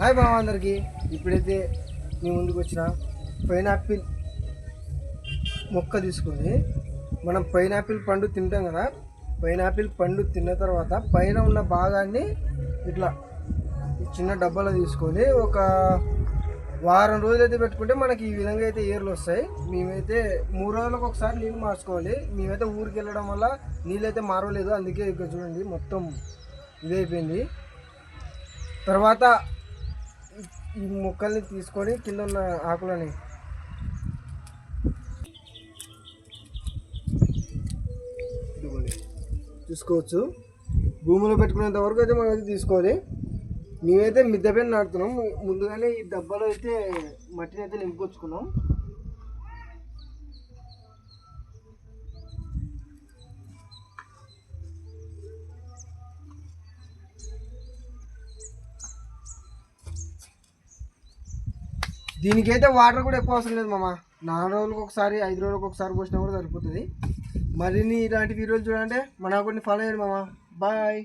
Hi బావ అందరికీ. ఇప్పుడైతే మీ ముందుకు వచ్చిన పైనాపిల్ మొక్క తీసుకుని మనం పైనాపిల్ పండు తింటాం కదా. పైనాపిల్ పండు తిన్న తర్వాత పైన ఉన్న భాగాన్ని ఇట్లా చిన్న డబ్బాలో తీసుకొని ఒక వారం రోజులు అయితే పెట్టుకుంటే మనకి ఈ విధంగా అయితే ఏర్లు వస్తాయి. మేమైతే 3 రోజులకు ఒకసారి నీళ్ళు మార్చుకోవాలి. మేమైతే ఊరికి వెళ్ళడం వల్ల నీళ్ళు అయితే మారలేదు, అందుకే ఇక్కడ చూడండి మొత్తం ఇదైపోయింది. తర్వాత ఈ మొక్కల్ని తీసుకొని కింద ఉన్న ఆకులని చూసుకోవచ్చు. భూమిలో పెట్టుకునేంత వరకు అయితే మనం అయితే తీసుకోవాలి. మేమైతే మిద్దె పైన నాటుతున్నాం. ముందుగానే ఈ డబ్బాలో అయితే మట్టిని అయితే నింపుకొచ్చుకున్నాం. దీనికైతే వాటర్ కూడా ఎక్కువ అవసరం లేదు మామ. 4 రోజులకు ఒకసారి 5 రోజులకు ఒకసారి పోసినా కూడా సరిపోతుంది. మరిన్ని ఇలాంటి వీడియోలు చూడాలంటే మన అకౌంట్ని ఫాలో చేయండి మామ. బాయ్.